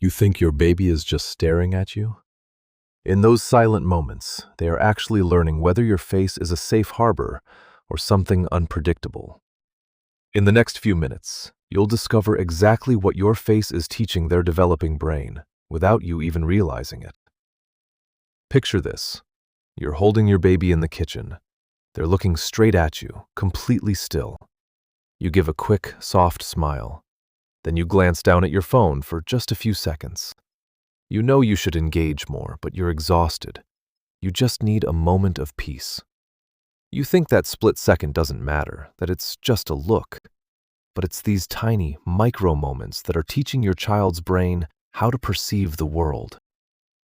You think your baby is just staring at you? In those silent moments, they are actually learning whether your face is a safe harbor or something unpredictable. In the next few minutes, you'll discover exactly what your face is teaching their developing brain without you even realizing it. Picture this. You're holding your baby in the kitchen. They're looking straight at you, completely still. You give a quick, soft smile. Then you glance down at your phone for just a few seconds. You know you should engage more, but you're exhausted. You just need a moment of peace. You think that split second doesn't matter, that it's just a look. But it's these tiny, micro moments that are teaching your child's brain how to perceive the world.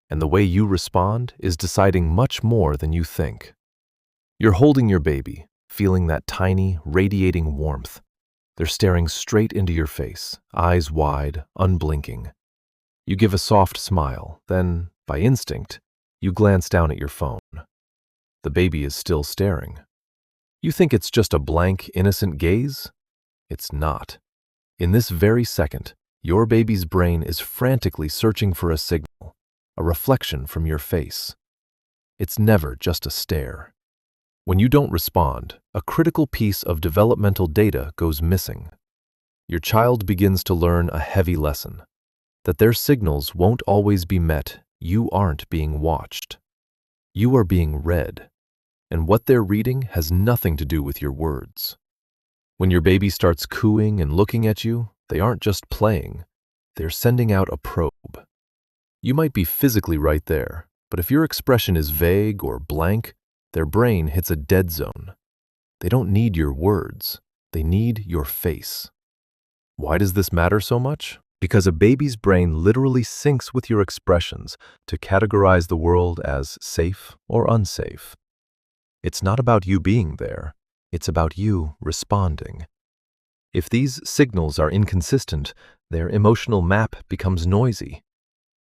And the way you respond is deciding much more than you think. You're holding your baby, feeling that tiny, radiating warmth. They're staring straight into your face, eyes wide, unblinking. You give a soft smile, then, by instinct, you glance down at your phone. The baby is still staring. You think it's just a blank, innocent gaze? It's not. In this very second, your baby's brain is frantically searching for a signal, a reflection from your face. It's never just a stare. When you don't respond, a critical piece of developmental data goes missing. Your child begins to learn a heavy lesson, that their signals won't always be met. You aren't being watched. You are being read, and what they're reading has nothing to do with your words. When your baby starts cooing and looking at you, they aren't just playing, they're sending out a probe. You might be physically right there, but if your expression is vague or blank, their brain hits a dead zone. They don't need your words, they need your face. Why does this matter so much? Because a baby's brain literally syncs with your expressions to categorize the world as safe or unsafe. It's not about you being there, it's about you responding. If these signals are inconsistent, their emotional map becomes noisy.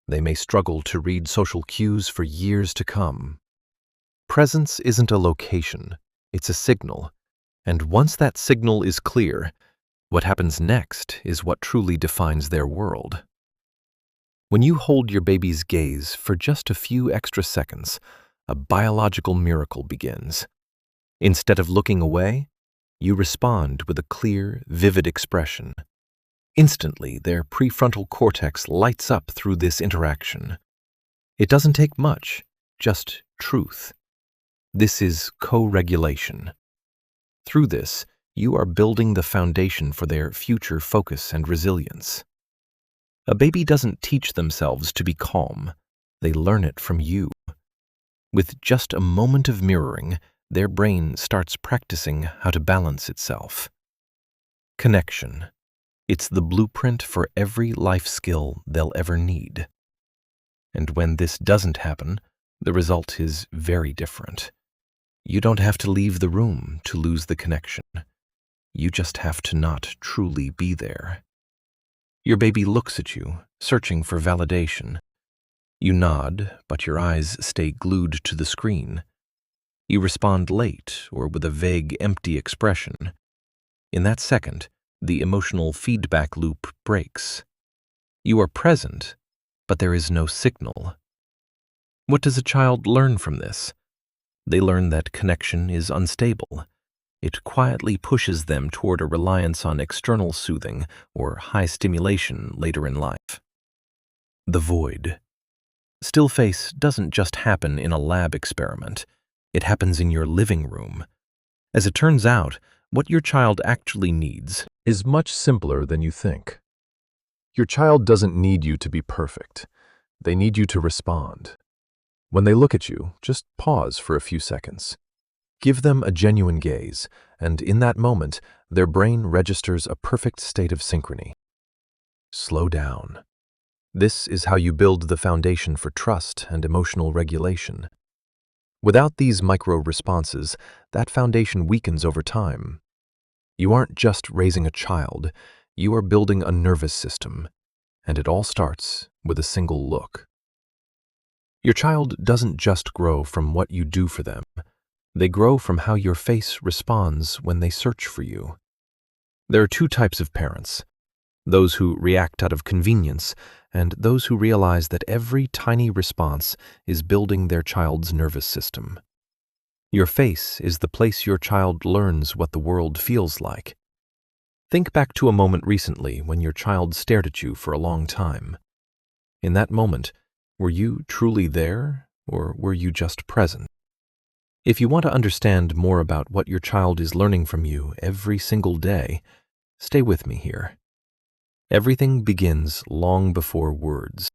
They may struggle to read social cues for years to come. Presence isn't a location, it's a signal. And once that signal is clear, what happens next is what truly defines their world. When you hold your baby's gaze for just a few extra seconds, a biological miracle begins. Instead of looking away, you respond with a clear, vivid expression. Instantly, their prefrontal cortex lights up through this interaction. It doesn't take much, just truth. This is co-regulation. Through this, you are building the foundation for their future focus and resilience. A baby doesn't teach themselves to be calm. They learn it from you. With just a moment of mirroring, their brain starts practicing how to balance itself. Connection. It's the blueprint for every life skill they'll ever need. And when this doesn't happen, the result is very different. You don't have to leave the room to lose the connection. You just have to not truly be there. Your baby looks at you, searching for validation. You nod, but your eyes stay glued to the screen. You respond late or with a vague, empty expression. In that second, the emotional feedback loop breaks. You are present, but there is no signal. What does a child learn from this? They learn that connection is unstable. It quietly pushes them toward a reliance on external soothing or high stimulation later in life. The void. Still face doesn't just happen in a lab experiment. It happens in your living room. As it turns out, what your child actually needs is much simpler than you think. Your child doesn't need you to be perfect. They need you to respond. When they look at you, just pause for a few seconds. Give them a genuine gaze, and in that moment, their brain registers a perfect state of synchrony. Slow down. This is how you build the foundation for trust and emotional regulation. Without these micro-responses, that foundation weakens over time. You aren't just raising a child, you are building a nervous system, and it all starts with a single look. Your child doesn't just grow from what you do for them. They grow from how your face responds when they search for you. There are two types of parents: those who react out of convenience and those who realize that every tiny response is building their child's nervous system. Your face is the place your child learns what the world feels like. Think back to a moment recently when your child stared at you for a long time. In that moment, were you truly there, or were you just present? If you want to understand more about what your child is learning from you every single day, stay with me here. Everything begins long before words.